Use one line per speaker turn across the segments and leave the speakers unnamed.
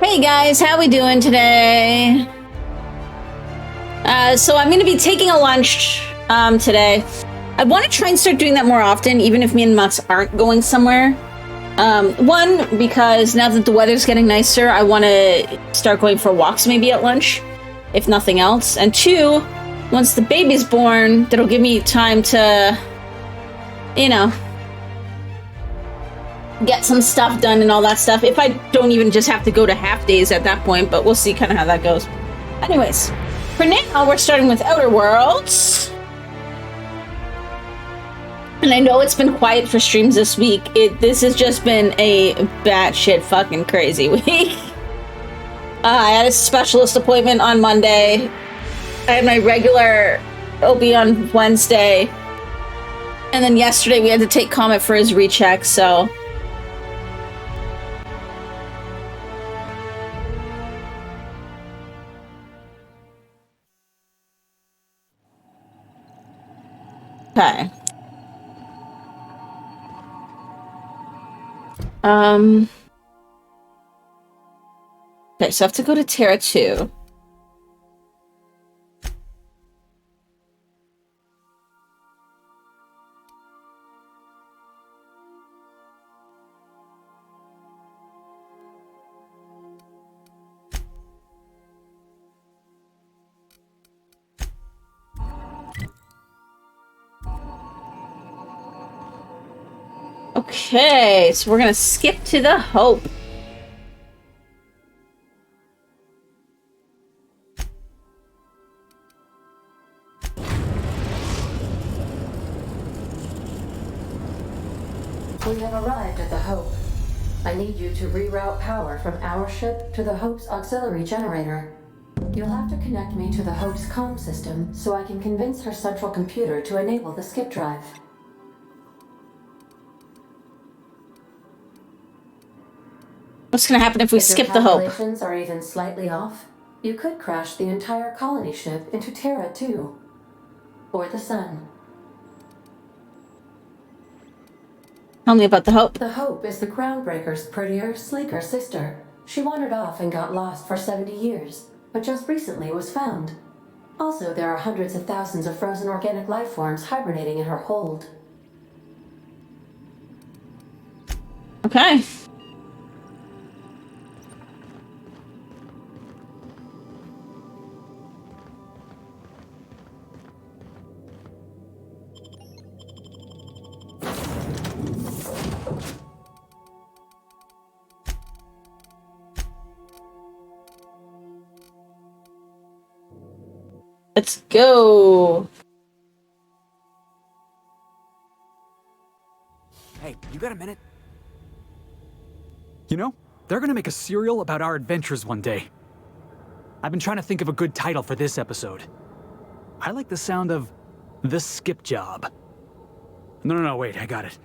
Hey guys, how we doing today? So I'm going to be taking a lunch today. I want to try and start doing that more often, even if me and Mutz aren't going somewhere. One, because now that the weather's getting nicer, I want to start going for walks maybe at lunch, if nothing else. And two, once the baby's born, that'll give me time to, you know, get some stuff done and all that stuff. If I don't even just have to go to half days at that point, but we'll see kind of how that goes. Anyways, for now, we're starting with Outer Worlds. And I know it's been quiet for streams this week. This has just been a batshit fucking crazy week. I had a specialist appointment on Monday. I had my regular OB on Wednesday. And then yesterday we had to take Comet for his recheck, so... Okay. Okay, so I have to go to Terra 2. Okay, so we're gonna skip to the Hope.
We have arrived at the Hope. I need you to reroute power from our ship to the Hope's auxiliary generator. You'll have to connect me to the Hope's comm system so I can convince her central computer to enable the skip drive.
What's gonna happen if we skip the Hope?
If your calculations are even slightly off, you could crash the entire colony ship into Terra 2. Or the Sun.
Tell me about the Hope.
The Hope is the Groundbreaker's prettier, sleeker sister. She wandered off and got lost for 70 years, but just recently was found. Also, there are hundreds of thousands of frozen organic life forms hibernating in her hold.
Okay. Let's go.
Hey, you got a minute? You know, they're gonna make a serial about our adventures one day. I've been trying to think of a good title for this episode. I like the sound of The Skip Job. No, wait, I got it.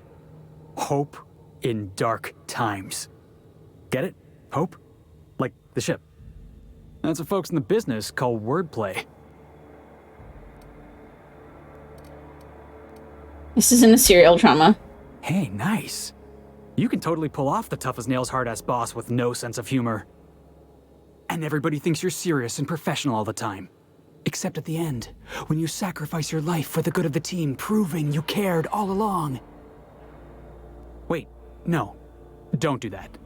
Hope in Dark Times. Get it? Hope? Like the ship. That's what folks in the business call wordplay.
This isn't a serial drama.
Hey, nice. You can totally pull off the tough-as-nails hard-ass boss with no sense of humor. And everybody thinks you're serious and professional all the time. Except at the end, when you sacrifice your life for the good of the team, proving you cared all along. Wait, no. Don't do that.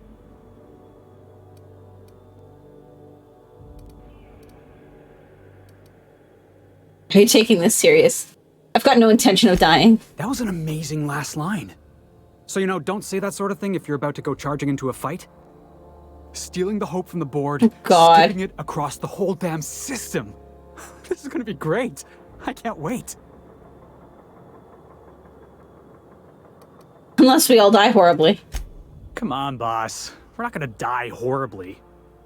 Are you taking this serious? I've got no intention of dying.
That was an amazing last line. So, you know, don't say that sort of thing if you're about to go charging into a fight. Stealing the Hope from the board,
God.
skipping it across the whole damn system. This is gonna be great. I can't wait.
Unless we all die horribly.
Come on, boss. We're not gonna die horribly.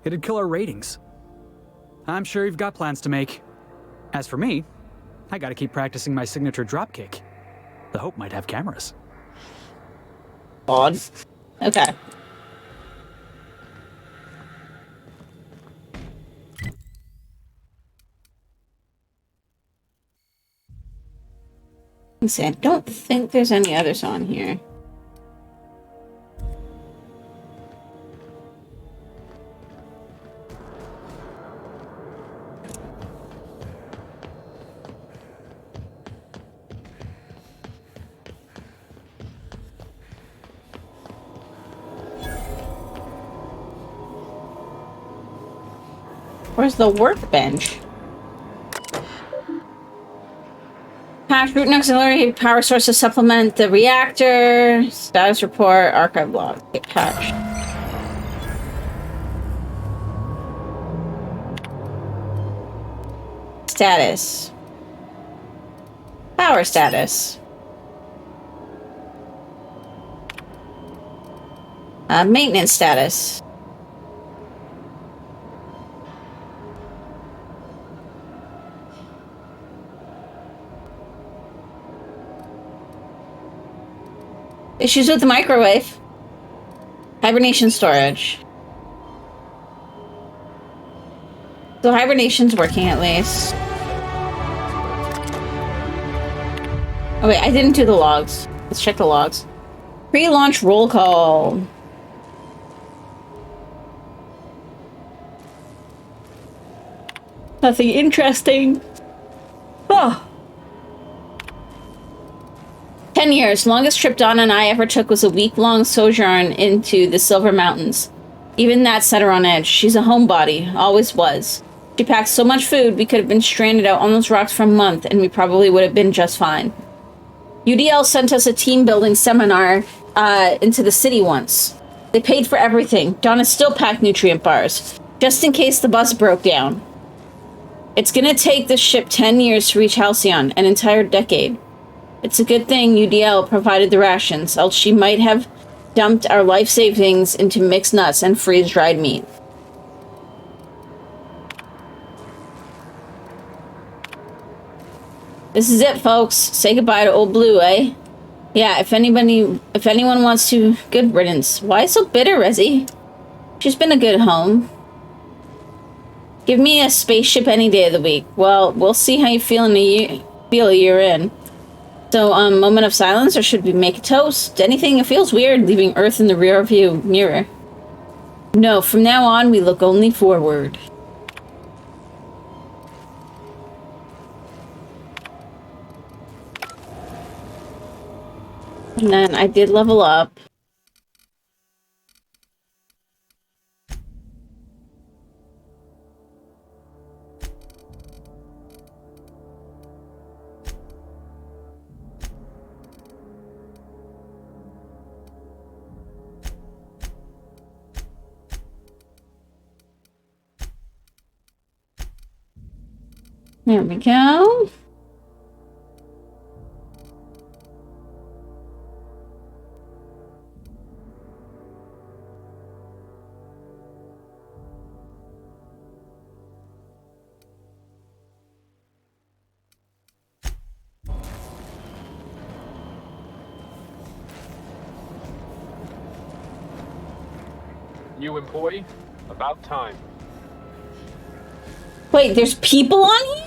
It'd kill our ratings. I'm sure you've got plans to make. As for me, I gotta keep practicing my signature dropkick. The Hope might have cameras.
Odd. Okay. Let's see, I don't think there's any others on here. Where's the workbench? Patch root and auxiliary power source to supplement the reactor. Status report, archive log. Get patched. Status. Power status. Maintenance status. Issues with the microwave. Hibernation storage. So hibernation's working at least. Oh wait, I didn't do the logs. Let's check the logs. Pre-launch roll call. Nothing interesting. Oh. 10 years. Longest trip Donna and I ever took was a week-long sojourn into the Silver Mountains. Even that set her on edge. She's a homebody. Always was. She packed so much food we could have been stranded out on those rocks for a month and we probably would have been just fine. UDL sent us a team-building seminar into the city once. They paid for everything. Donna still packed nutrient bars, just in case the bus broke down. It's gonna take the ship 10 years to reach Halcyon, an entire decade. It's a good thing UDL provided the rations, else she might have dumped our life savings into mixed nuts and freeze-dried meat. This is it, folks. Say goodbye to Old Blue, eh? Yeah, if anyone wants to, good riddance. Why so bitter, Rezzy? She's been a good home. Give me a spaceship any day of the week. Well, we'll see how you feel a year in. So, moment of silence, or should we make a toast? Anything? It feels weird leaving Earth in the rear view mirror. No, from now on, we look only forward. And then I did level up. There we go.
New employee? About time.
Wait, there's people on here?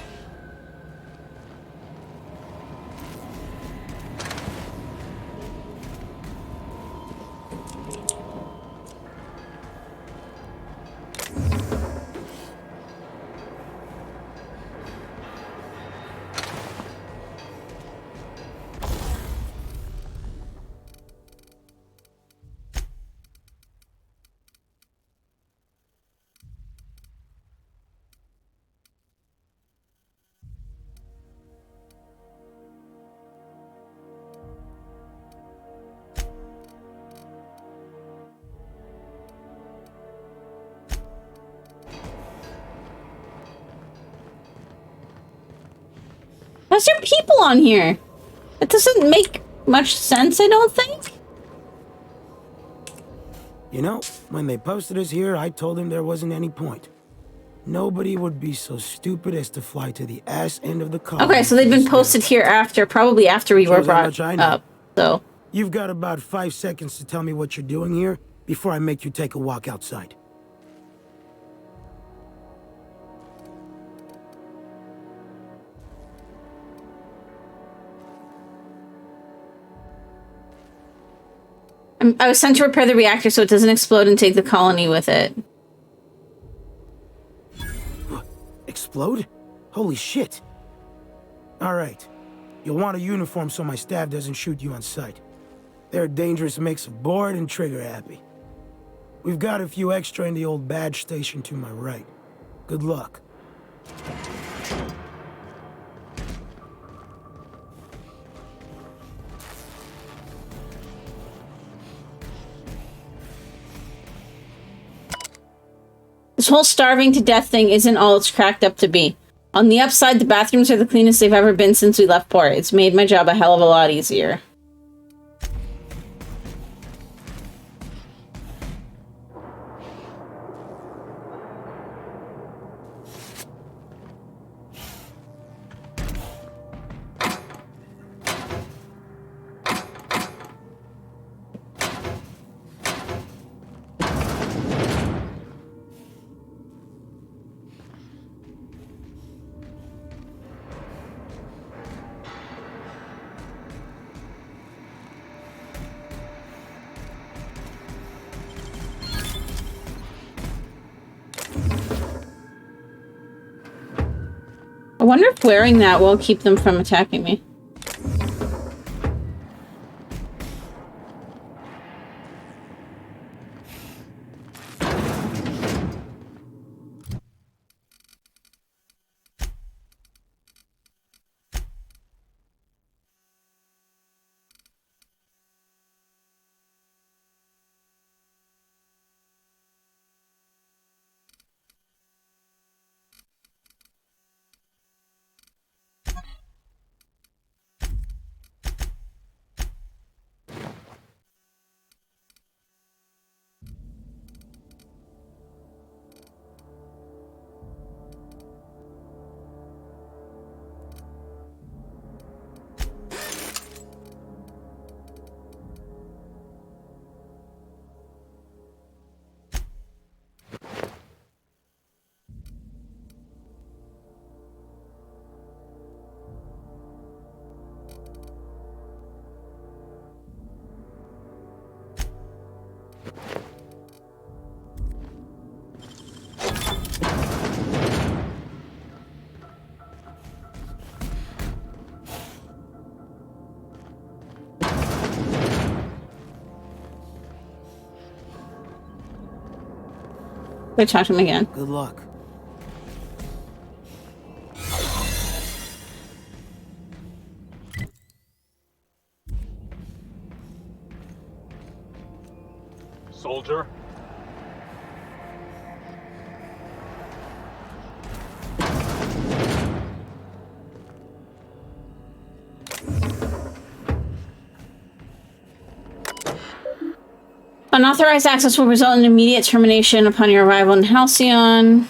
Why's there people on here? It doesn't make much sense, I don't think.
You know, when they posted us here, I told them there wasn't any point. Nobody would be so stupid as to fly to the ass end of the colony.
Okay, so they've been posted here after, probably after we were
Shows how
brought
much I know.
up, so.
You've got about 5 seconds to tell me what you're doing here before I make you take a walk outside.
I was sent to repair the reactor so it doesn't explode and take the colony with it.
Explode? Holy shit. Alright. You'll want a uniform so my staff doesn't shoot you on sight. They're a dangerous mix of bored and trigger happy. We've got a few extra in the old badge station to my right. Good luck.
This whole starving to death thing isn't all it's cracked up to be. On the upside, the bathrooms are the cleanest they've ever been since we left port. It's made my job a hell of a lot easier. I wonder if wearing that will keep them from attacking me. Go talk to him again.
Good luck.
Soldier?
Unauthorized access will result in immediate termination upon your arrival in Halcyon.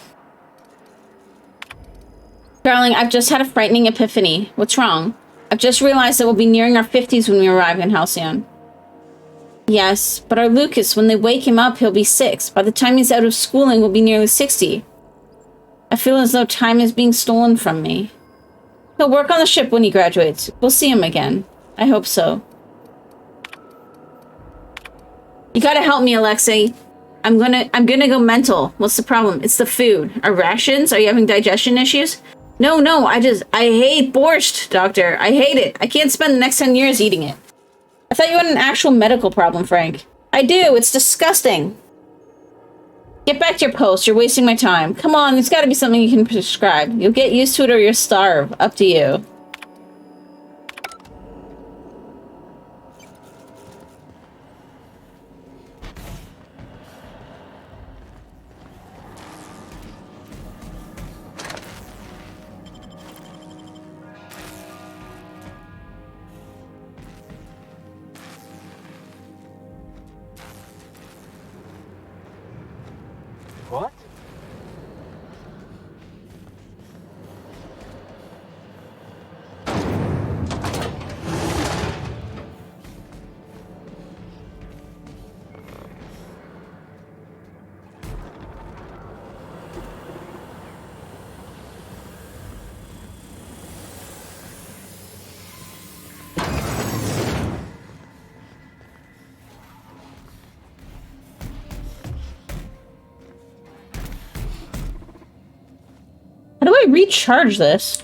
Darling, I've just had a frightening epiphany. What's wrong? I've just realized that we'll be nearing our 50s when we arrive in Halcyon. Yes, but our Lucas, when they wake him up, he'll be 6. By the time he's out of schooling, we'll be nearly 60. I feel as though time is being stolen from me. He'll work on the ship when he graduates. We'll see him again. I hope so. You gotta help me, Alexei. I'm gonna go mental. What's the problem? It's the food. Our rations? Are you having digestion issues? No, I hate borscht, Doctor. I hate it. I can't spend the next 10 years eating it. I thought you had an actual medical problem, Frank. I do. It's disgusting. Get back to your post. You're wasting my time. Come on, there's gotta be something you can prescribe. You'll get used to it or you'll starve. Up to you.
What?
How do I recharge this?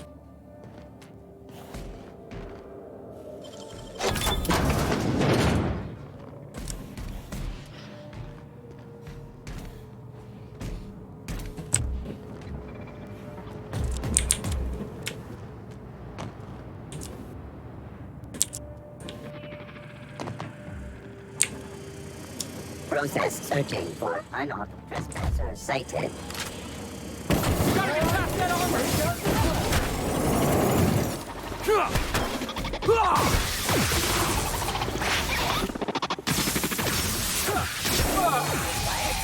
process searching for unauthorized trespassers cited.
Gotta get past that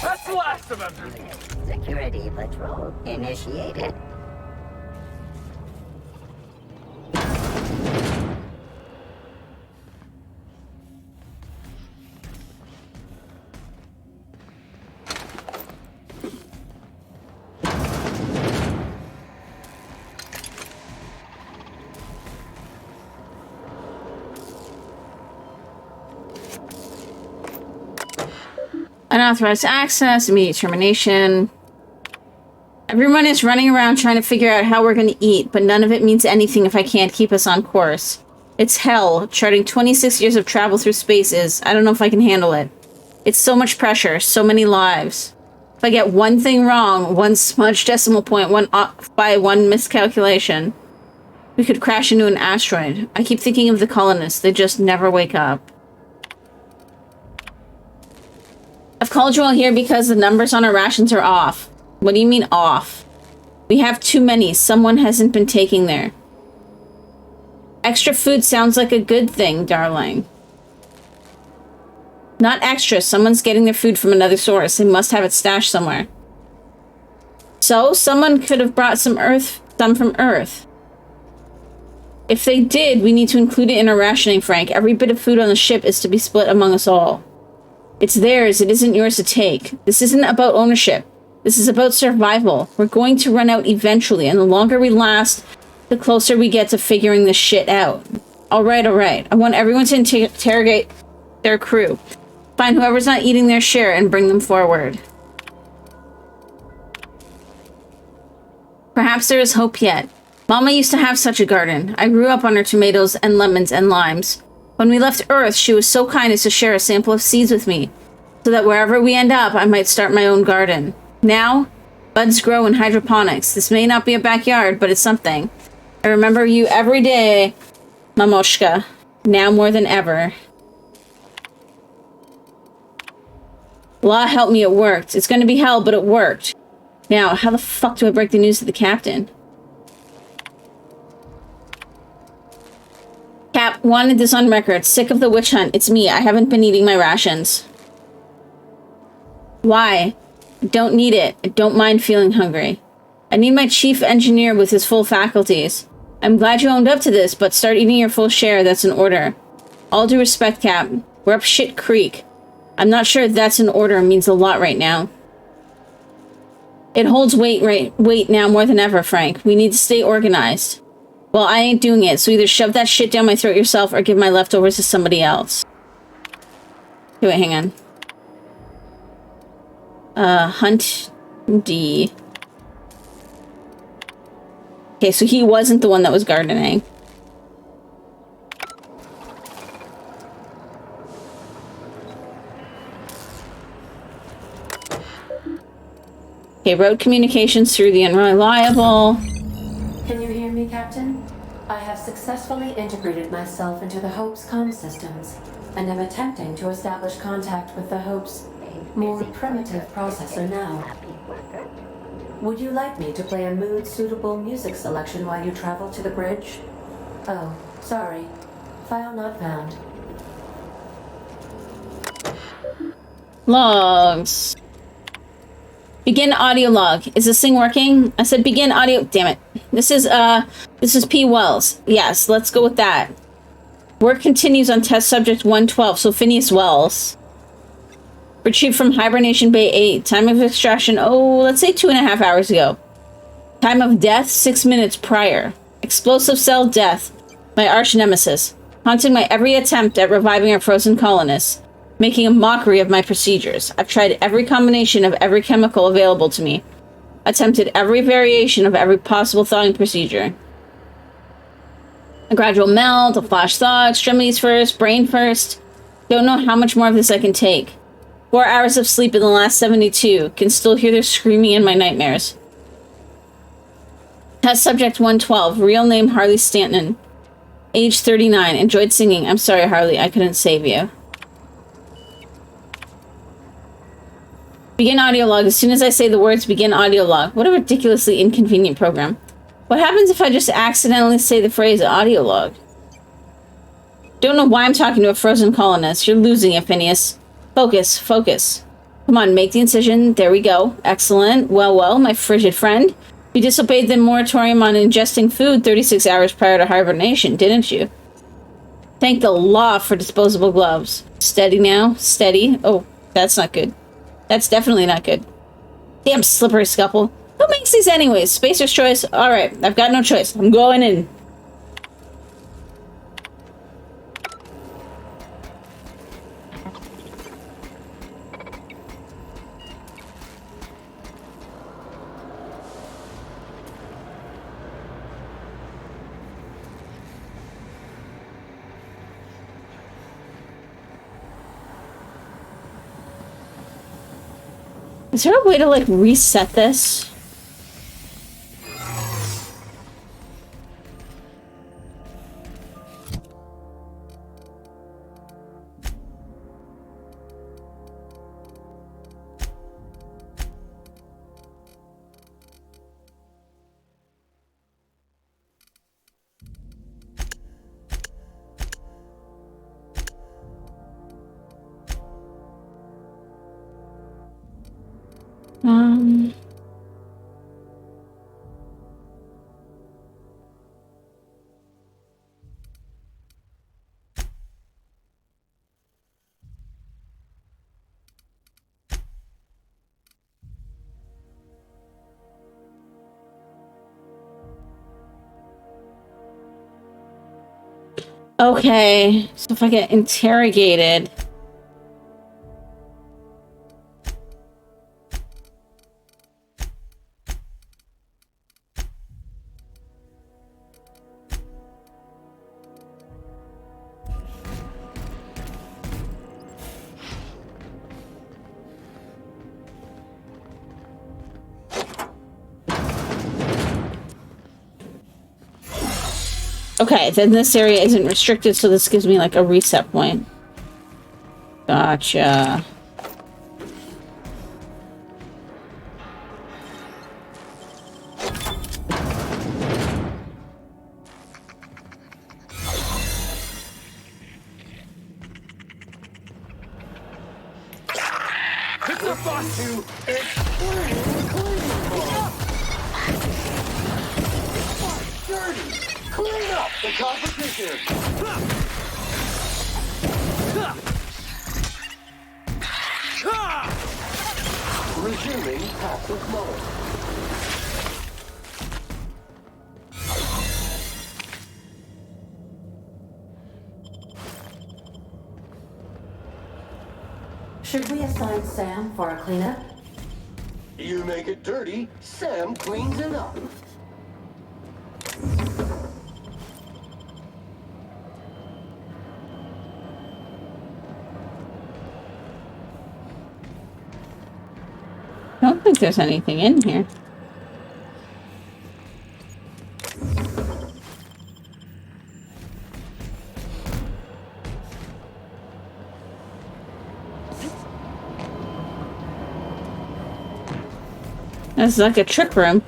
That's the last of them!
Security patrol initiated.
Unauthorized access, immediate termination. Everyone is running around trying to figure out how we're going to eat, but none of it means anything if I can't keep us on course. It's hell. Charting 26 years of travel through spaces. I don't know if I can handle it. It's so much pressure, so many lives. If I get one thing wrong, one smudged decimal point, one off by one miscalculation, we could crash into an asteroid. I keep thinking of the colonists. They just never wake up. I've called you all here because the numbers on our rations are off. What do you mean off? We have too many. Someone hasn't been taking there. Extra food sounds like a good thing, darling. Not extra. Someone's getting their food from another source. They must have it stashed somewhere. So, someone could have brought some from Earth. If they did, we need to include it in our rationing, Frank. Every bit of food on the ship is to be split among us all. It's theirs. It isn't yours to take. This isn't about ownership. This is about survival. We're going to run out eventually, and the longer we last, the closer we get to figuring this shit out. All right. I want everyone to interrogate their crew. Find whoever's not eating their share and bring them forward. Perhaps there is hope yet. Mama used to have such a garden. I grew up on her tomatoes and lemons and limes. When we left Earth, she was so kind as to share a sample of seeds with me, so that wherever we end up, I might start my own garden. Now, buds grow in hydroponics. This may not be a backyard, but it's something. I remember you every day, Mamoshka. Now more than ever. Law help me, it worked. It's gonna be hell, but it worked. Now, how the fuck do I break the news to the captain? Cap, wanted this on record. Sick of the witch hunt. It's me. I haven't been eating my rations. Why? I don't need it. I don't mind feeling hungry. I need my chief engineer with his full faculties. I'm glad you owned up to this, but start eating your full share. That's an order. All due respect, Cap. We're up shit creek. I'm not sure that's an order means a lot right now. It holds weight now more than ever, Frank. We need to stay organized. Well, I ain't doing it, so either shove that shit down my throat yourself or give my leftovers to somebody else. Okay, wait, hang on. Hunt D. Okay, so he wasn't the one that was gardening. Okay, road communications through the unreliable.
Can you hear me, Captain? I have successfully integrated myself into the Hope's comm systems, and am attempting to establish contact with the Hope's more primitive processor now. Would you like me to play a mood-suitable music selection while you travel to the bridge? Oh, sorry. File not found.
Logs. Begin audio log. Is this thing working? I said begin audio. Damn it. This is P. Wells. Yes, let's go with that. Work continues on test subject 112, so Phineas Wells. Retrieved from Hibernation Bay 8. Time of extraction, let's say 2.5 hours ago. Time of death, 6 minutes prior. Explosive cell death. My arch nemesis. Haunting my every attempt at reviving our frozen colonists. Making a mockery of my procedures. I've tried every combination of every chemical available to me. Attempted every variation of every possible thawing procedure. A gradual melt, a flash thaw, extremities first, brain first. Don't know how much more of this I can take. 4 hours of sleep in the last 72. Can still hear their screaming in my nightmares. Test subject 112. Real name Harley Stanton. Age 39. Enjoyed singing. I'm sorry, Harley. I couldn't save you. Begin audio log. As soon as I say the words begin audio log. What a ridiculously inconvenient program. What happens if I just accidentally say the phrase audio log? Don't know why I'm talking to a frozen colonist. You're losing it, Phineas. Focus, focus. Come on, make the incision. There we go. Excellent. Well, well, my frigid friend. You disobeyed the moratorium on ingesting food 36 hours prior to hibernation, didn't you? Thank the law for disposable gloves. Steady now. Steady. Oh, that's not good. That's definitely not good. Damn slippery scuffle. Who makes these anyways? Spacer's choice? Alright, I've got no choice. I'm going in. Is there a way to, like, reset this? Okay, so if I get interrogated... Okay, then this area isn't restricted, so this gives me like a reset point. Gotcha.
It's a bus to dirty. Clean up the competition. Resuming passive mode.
Should we assign Sam for a cleanup?
You make it dirty, Sam cleans it up.
I don't think there's anything in here. This is like a trick room.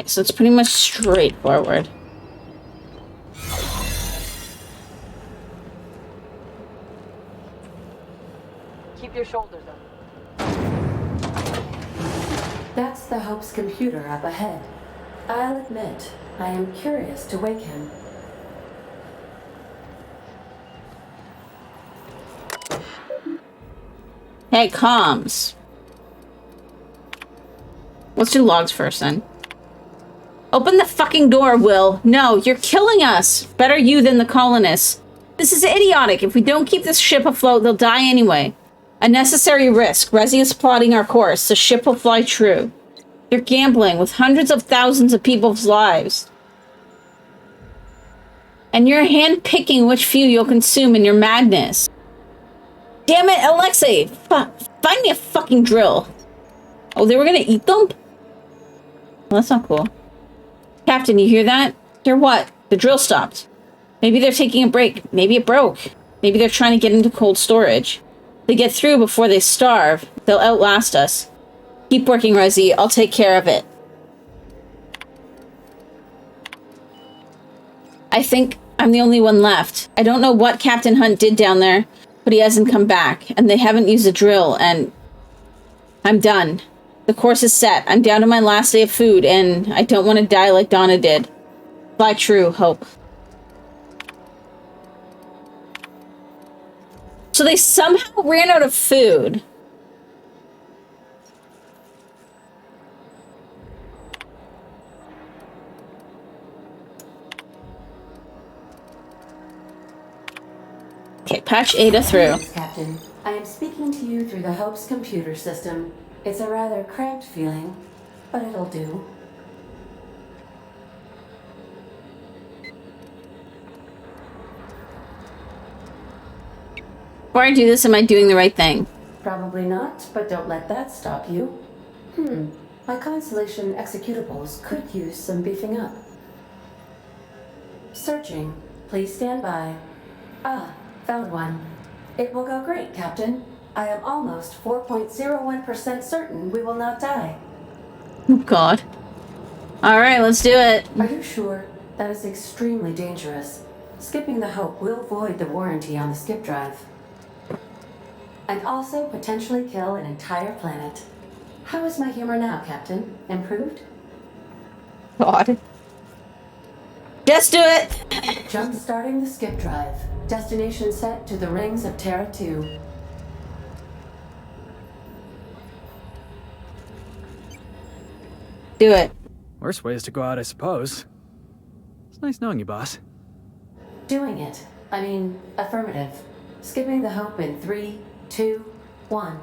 So it's pretty much straightforward.
Keep your shoulders up.
That's the Hope's computer up ahead. I'll admit, I am curious to wake him.
Hey, comms. Let's do logs first then. Open the fucking door, Will. No, you're killing us. Better you than the colonists. This is idiotic. If we don't keep this ship afloat, they'll die anyway. A necessary risk. Resi is plotting our course. The ship will fly true. You're gambling with hundreds of thousands of people's lives. And you're hand-picking which few you'll consume in your madness. Damn it, Alexei! Find me a fucking drill. Oh, they were gonna eat them? Well, that's not cool. Captain, you hear that? Hear what? The drill stopped. Maybe they're taking a break. Maybe it broke. Maybe they're trying to get into cold storage. They get through before they starve. They'll outlast us. Keep working, Resi. I'll take care of it. I think I'm the only one left. I don't know what Captain Hunt did down there, but he hasn't come back, and they haven't used a drill, and I'm done. The course is set. I'm down to my last day of food, and I don't want to die like Donna did. Fly true, Hope. So they somehow ran out of food. Okay, patch Ada through.
Yes, Captain. I am speaking to you through the Hope's computer system. It's a rather cramped feeling, but it'll do.
Before I do this, am I doing the right thing?
Probably not, but don't let that stop you. My Constellation executables could use some beefing up. Searching. Please stand by. Ah, found one. It will go great, Captain. I am almost 4.01% certain we will not die.
Oh, God. Alright, let's do it.
Are you sure? That is extremely dangerous. Skipping the Hope will void the warranty on the skip drive. And also potentially kill an entire planet. How is my humor now, Captain? Improved?
God. Just do it!
Jump-starting the skip drive. Destination set to the rings of Terra 2.
Do it.
Worst way is to go out, I suppose. It's nice knowing you, boss.
Doing it. I mean, affirmative. Skipping the Hope in 3, 2, 1.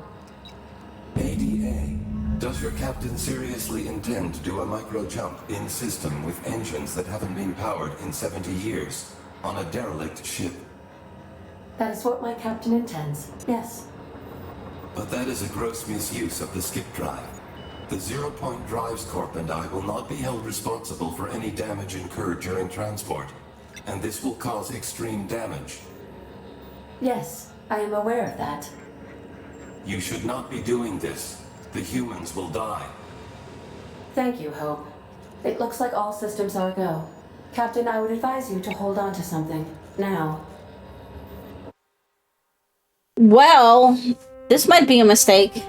ADA. Does your captain seriously intend to do a micro jump in system with engines that haven't been powered in 70 years on a derelict ship?
That is what my captain intends. Yes.
But that is a gross misuse of the skip drive. The Zero Point Drives Corp and I will not be held responsible for any damage incurred during transport, and this will cause extreme damage.
Yes, I am aware of that.
You should not be doing this. The humans will die.
Thank you, Hope. It looks like all systems are go. Captain, I would advise you to hold on to something. Now.
Well, this might be a mistake.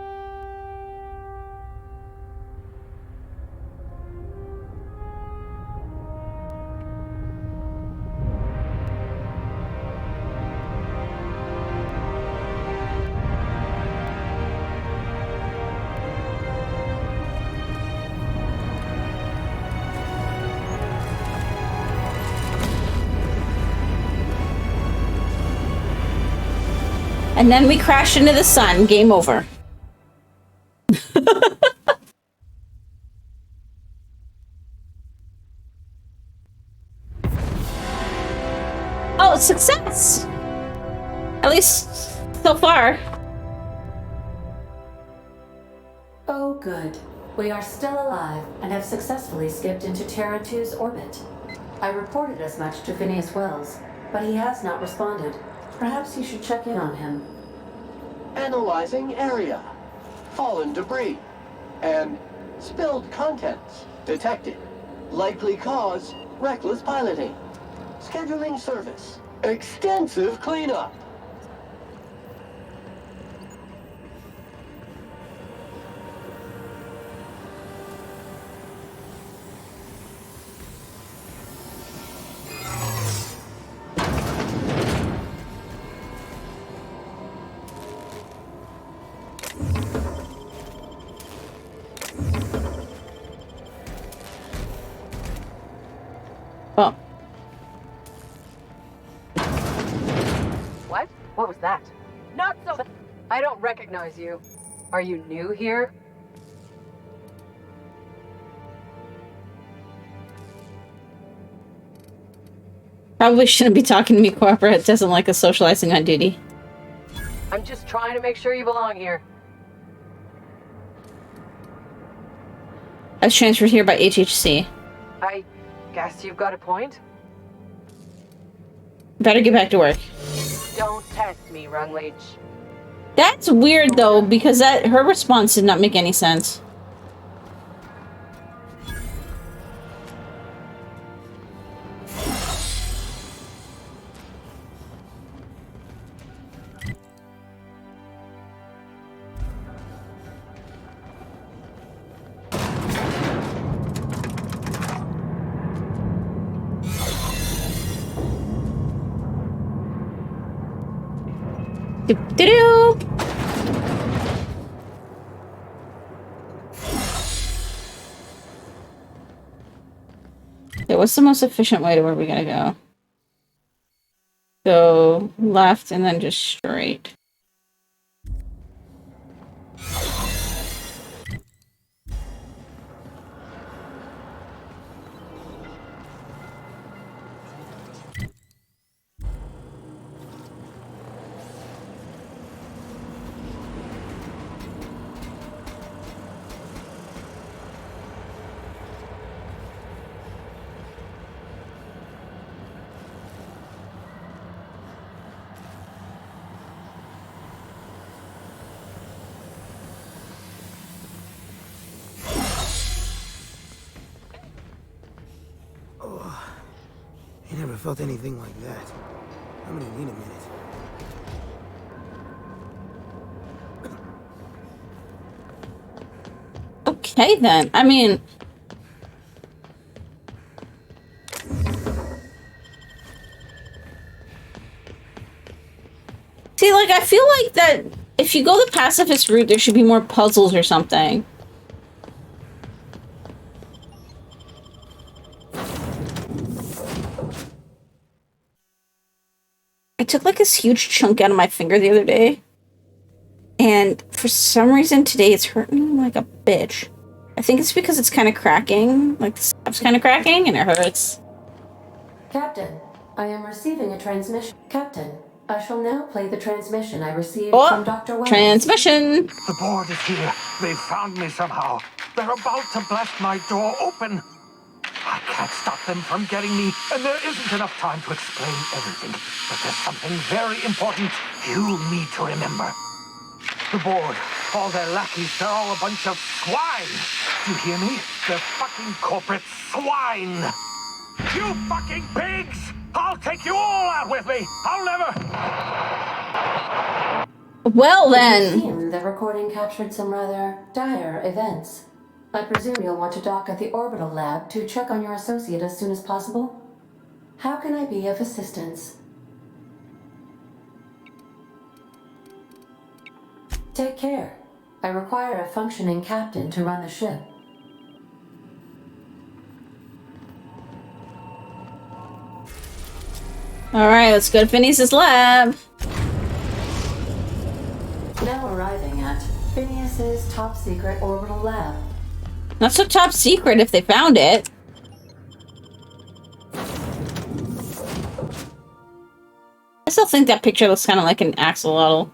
And then we crashed into the sun. Game over. Oh, success! At least so far.
Oh, good. We are still alive and have successfully skipped into Terra 2's orbit. I reported as much to Phineas Wells, but he has not responded. Perhaps you should check in on him.
Analyzing area. Fallen debris. And spilled contents detected. Likely cause, reckless piloting. Scheduling service. Extensive cleanup.
Well,
What? What was that? Not so. I don't recognize you. Are you new here?
probably shouldn't be talking to me, Corporate. It doesn't like us socializing on duty.
I'm just trying to make sure you belong here.
I was transferred here by HHC.
I guess you've got a point.
Better get back to work.
Don't test me, Rungleach.
That's weird, though, because her response did not make any sense. Doop-de-doop. Okay, what's the most efficient way to where we gotta go? Go left and then just straight.
I never felt anything like that. I'm gonna need a minute.
Okay, then. I mean... See, like, I feel like that if you go the pacifist route, there should be more puzzles or something. I took, like, this huge chunk out of my finger the other day. And for some reason today it's hurting like a bitch. I think it's because it's kind of cracking. Like, the stuff's kind of cracking and it hurts.
Captain, I am receiving a transmission. Captain, I shall now play the transmission I received
Oh,
from Dr. Wells.
transmission!
The board is here. They found me somehow. They're about to blast my door open. I can't stop them from getting me, and there isn't enough time to explain everything. But there's something very important you need to remember. The board, all their lackeys, they're all a bunch of swine. You hear me? They're fucking corporate swine. You fucking pigs! I'll take you all out with me. I'll never...
Well
It
then.
would seem the recording captured some rather dire events. I presume you'll want to dock at the orbital lab to check on your associate as soon as possible. How can I be of assistance? Take care. I require a functioning captain to run the ship.
Alright, let's go to Phineas's lab.
Now arriving at Phineas's top secret orbital lab.
Not so top secret if they found it. I still think that picture looks kind of like an axolotl.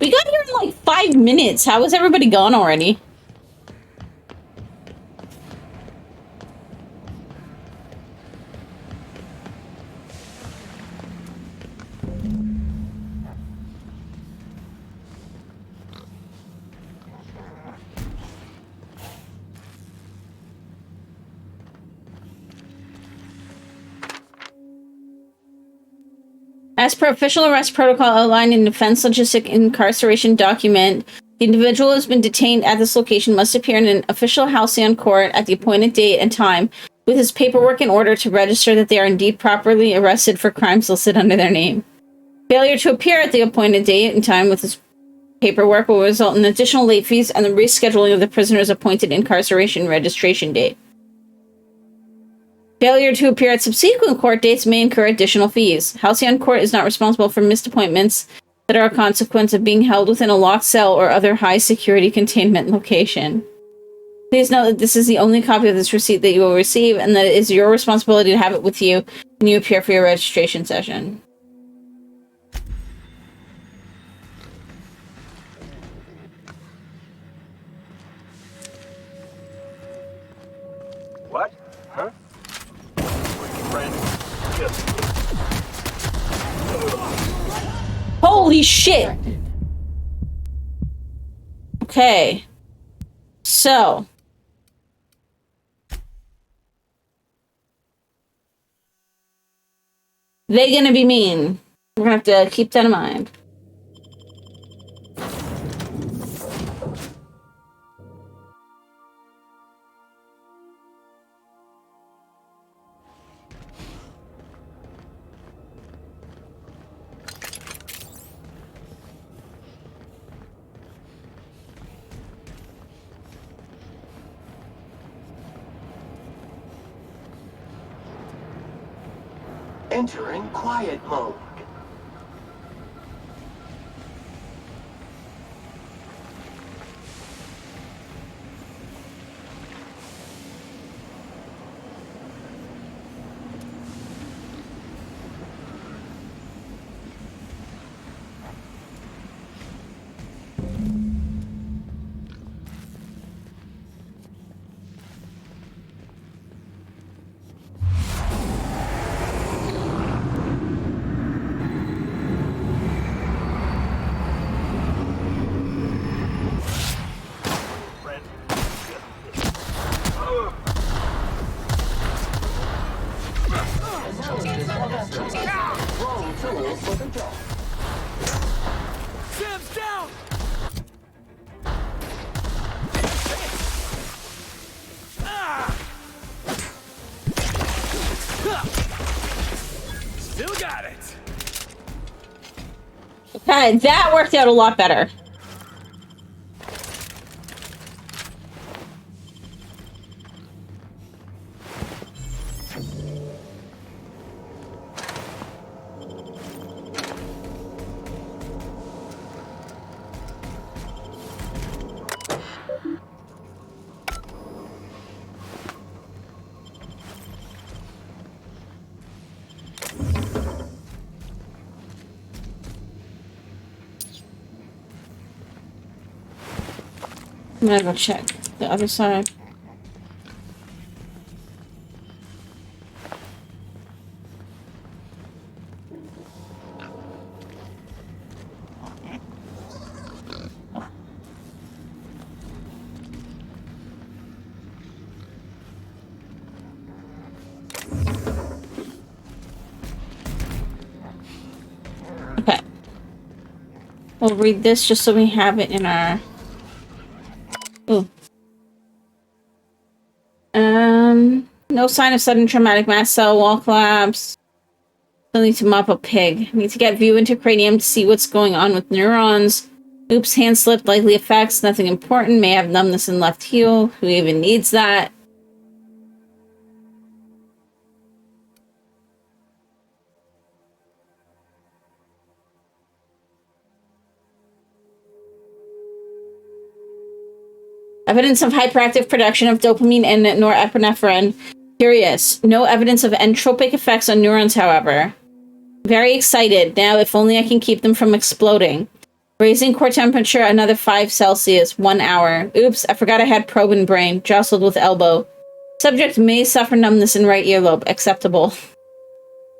We got here in like 5 minutes. How is everybody gone already? As per official arrest protocol outlined in Defense Logistic Incarceration document, the individual who has been detained at this location must appear in an official halcyon court at the appointed date and time with his paperwork in order to register that they are indeed properly arrested for crimes listed under their name. Failure to appear at the appointed date and time with his paperwork will result in additional late fees and the rescheduling of the prisoner's appointed incarceration registration date. Failure to appear at subsequent court dates may incur additional fees. Halcyon Court is not responsible for missed appointments that are a consequence of being held within a locked cell or other high-security containment location. Please note that this is the only copy of this receipt that you will receive, and that it is your responsibility to have it with you when you appear for your registration session.
What? Huh?
Holy shit! Okay. So. They gonna be mean. We're gonna have to keep that in mind.
Entering quiet mode.
Sam's down! Still got it.
Okay, that worked out a lot better. I'm gonna go check the other side. Okay. We'll read this just so we have it in our... Ooh. No sign of sudden traumatic mast cell wall collapse. Still need to mop a pig. Need to get view into cranium to see what's going on with neurons. Oops, hand slipped, likely effects, nothing important. May have numbness in left heel. Who even needs that? Evidence of hyperactive production of dopamine and norepinephrine. Curious. No evidence of entropic effects on neurons, however. Very excited. Now, if only I can keep them from exploding. Raising core temperature another 5 Celsius, 1 hour. Oops, I forgot I had probe in brain. Jostled with elbow. Subject may suffer numbness in right earlobe. Acceptable.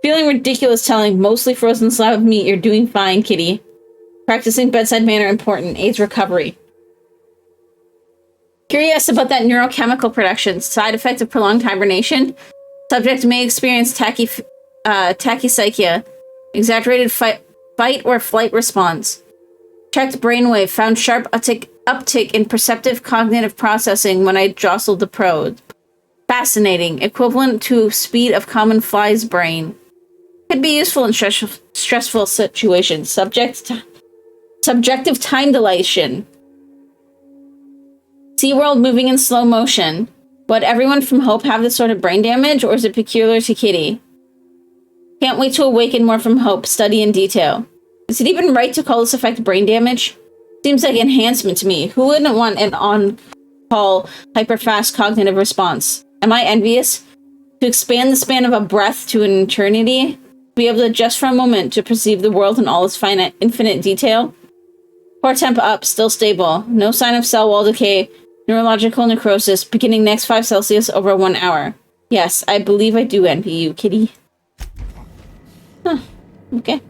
Feeling ridiculous telling mostly frozen slab of meat. You're doing fine, kitty. Practicing bedside manner important. AIDS recovery. Curious about that neurochemical production. Side effect of prolonged hibernation. Subject may experience tachypsychia. Exaggerated fight or flight response. Checked brainwave. Found sharp uptick in perceptive cognitive processing when I jostled the probe. Fascinating. Equivalent to speed of common fly's brain. Could be useful in stressful situations. Subjective time dilation. SeaWorld moving in slow motion. Would everyone from Hope have this sort of brain damage, or is it peculiar to Kitty? Can't wait to awaken more from Hope, study in detail. Is it even right to call this effect brain damage? Seems like enhancement to me. Who wouldn't want an on-call, hyper-fast cognitive response? Am I envious? To expand the span of a breath to an eternity? Be able to, just for a moment, to perceive the world in all its finite, infinite detail? Core temp up, still stable. No sign of cell wall decay. Neurological necrosis, beginning next 5 Celsius over 1 hour. Yes, I believe I do envy you, Kitty. Huh. Okay.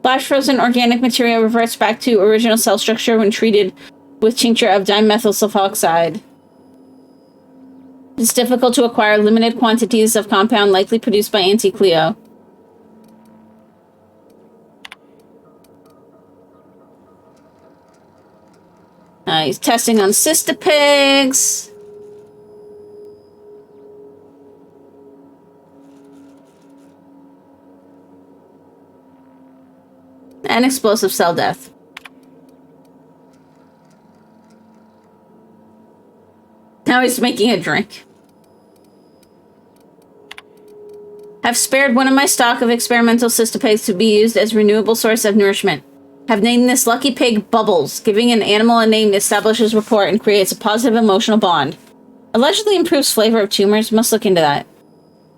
Flash frozen organic material reverts back to original cell structure when treated with tincture of dimethyl sulfoxide. It's difficult to acquire limited quantities of compound likely produced by Anti-Cleo. He's testing on cystipigs. And explosive cell death. Now he's making a drink. Have spared one of my stock of experimental cystipigs to be used as renewable source of nourishment. Have named this lucky pig Bubbles. Giving an animal a name establishes rapport and creates a positive emotional bond. Allegedly improves flavor of tumors. Must look into that.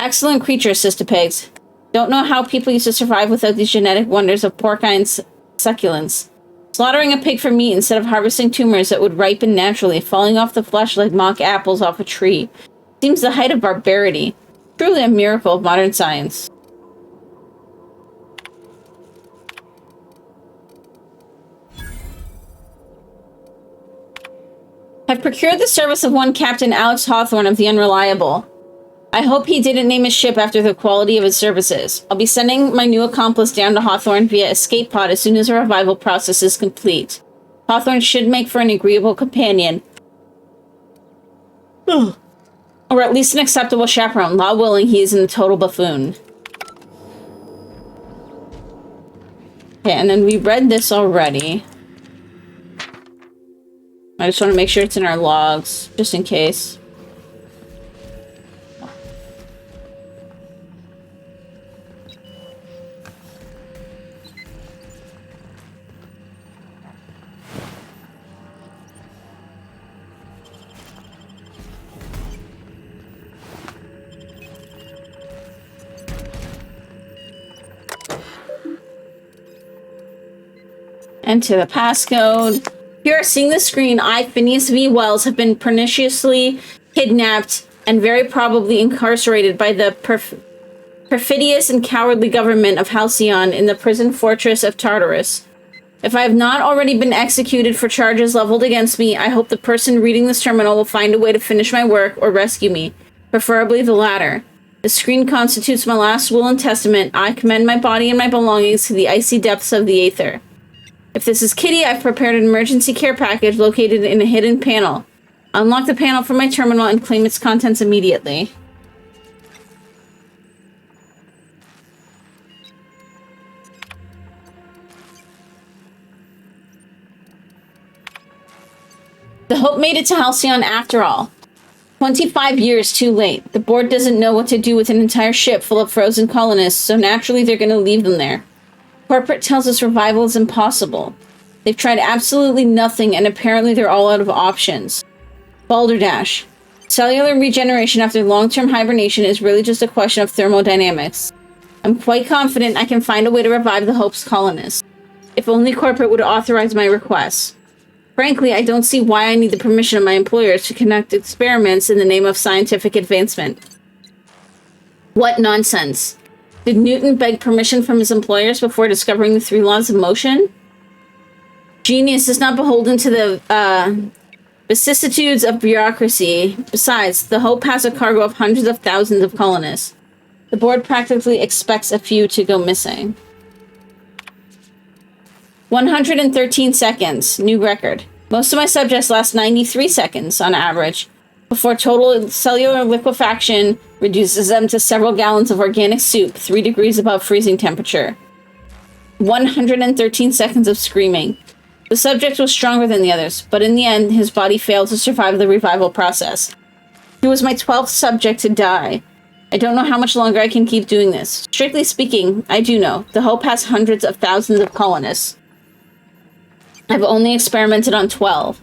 Excellent creatures, cystipigs. Don't know how people used to survive without these genetic wonders of porcine succulence. Slaughtering a pig for meat instead of harvesting tumors that would ripen naturally, falling off the flesh like mock apples off a tree. Seems the height of barbarity. Truly a miracle of modern science. I've procured the service of one Captain Alex Hawthorne of the Unreliable. I hope he didn't name his ship after the quality of his services. I'll be sending my new accomplice down to Hawthorne via escape pod as soon as the revival process is complete. Hawthorne should make for an agreeable companion. Or at least an acceptable chaperone. Law willing, he isn't a total buffoon. Okay, and then we read this already. I just want to make sure it's in our logs, just in case. Enter the passcode. Here, seeing the screen, I, Phineas V. Wells, have been perniciously kidnapped and very probably incarcerated by the perfidious and cowardly government of Halcyon in the prison fortress of Tartarus. If I have not already been executed for charges leveled against me, I hope the person reading this terminal will find a way to finish my work or rescue me, preferably the latter. The screen constitutes my last will and testament. I commend my body and my belongings to the icy depths of the aether. If this is Kitty, I've prepared an emergency care package located in a hidden panel. Unlock the panel from my terminal and claim its contents immediately. The Hope made it to Halcyon after all. 25 years too late. The board doesn't know what to do with an entire ship full of frozen colonists, so naturally they're going to leave them there. Corporate tells us revival is impossible. They've tried absolutely nothing, and apparently they're all out of options. Balderdash. Cellular regeneration after long-term hibernation is really just a question of thermodynamics. I'm quite confident I can find a way to revive the Hope's colonists. If only corporate would authorize my requests. Frankly, I don't see why I need the permission of my employers to conduct experiments in the name of scientific advancement. What nonsense. Did Newton beg permission from his employers before discovering the 3 laws of motion? Genius is not beholden to the vicissitudes of bureaucracy. Besides, the Hope has a cargo of hundreds of thousands of colonists. The board practically expects a few to go missing. 113 seconds. New record. Most of my subjects last 93 seconds on average before total cellular liquefaction reduces them to several gallons of organic soup, 3 degrees above freezing temperature. 113 seconds of screaming. The subject was stronger than the others, but in the end, his body failed to survive the revival process. He was my 12th subject to die. I don't know how much longer I can keep doing this. Strictly speaking, I do know. The Hope has hundreds of thousands of colonists. I've only experimented on 12.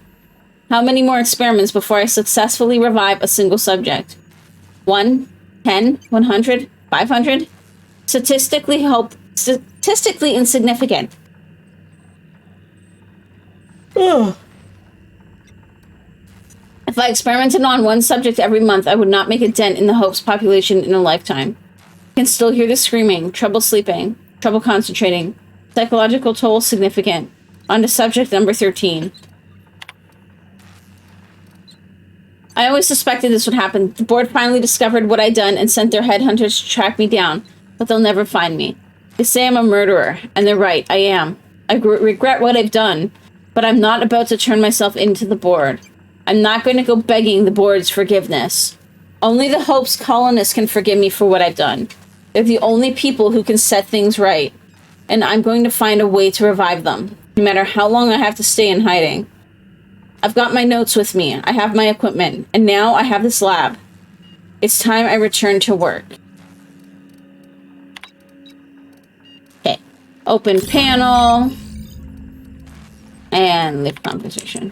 How many more experiments before I successfully revive a single subject? 1, 10, 100, 500? Statistically insignificant. Ugh. If I experimented on one subject every month, I would not make a dent in the Hope's population in a lifetime. I can still hear the screaming, trouble sleeping, trouble concentrating. Psychological toll significant. On to subject number 13. I always suspected this would happen. The board finally discovered what I'd done and sent their headhunters to track me down, but they'll never find me. They say I'm a murderer, and they're right, I am. I regret what I've done, but I'm not about to turn myself into the board. I'm not going to go begging the board's forgiveness. Only the Hope's colonists can forgive me for what I've done. They're the only people who can set things right, and I'm going to find a way to revive them, no matter how long I have to stay in hiding. I've got my notes with me, I have my equipment, and now I have this lab. It's time I return to work. Okay. Open panel. And lift conversation.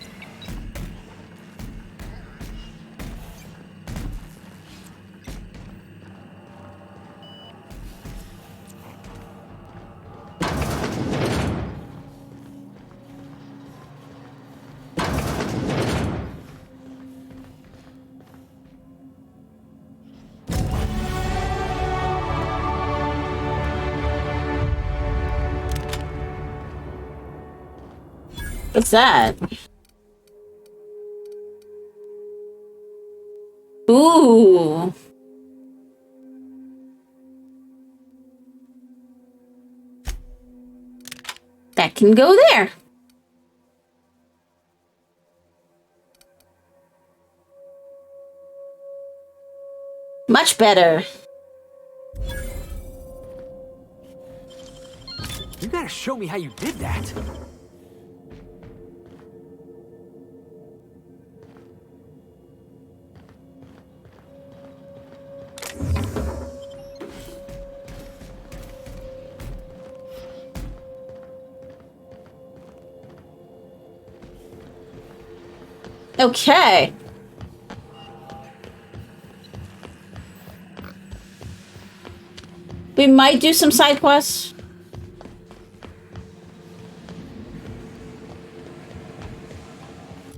What's that? Ooh. That can go there. Much better.
You gotta show me how you did that.
Okay. We might do some side quests.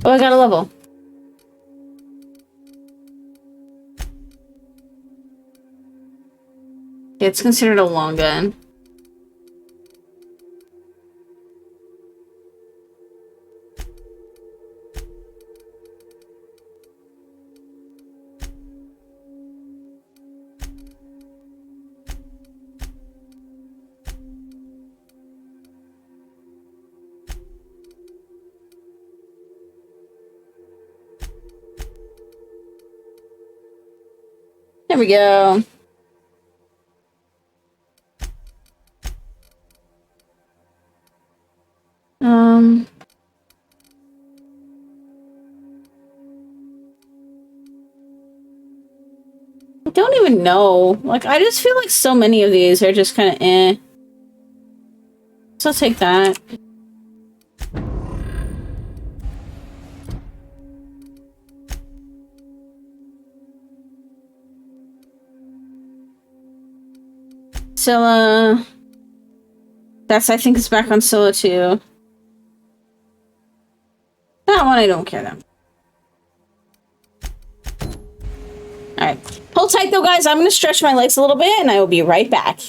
Oh, I got a level. It's considered a long gun. There we go. I don't even know. Like, I just feel like so many of these are just kind of eh. So I'll take that. Scylla. That's, I think it's back on Scylla too. That one I don't care then. Alright. Hold tight though, guys. I'm going to stretch my legs a little bit and I will be right back.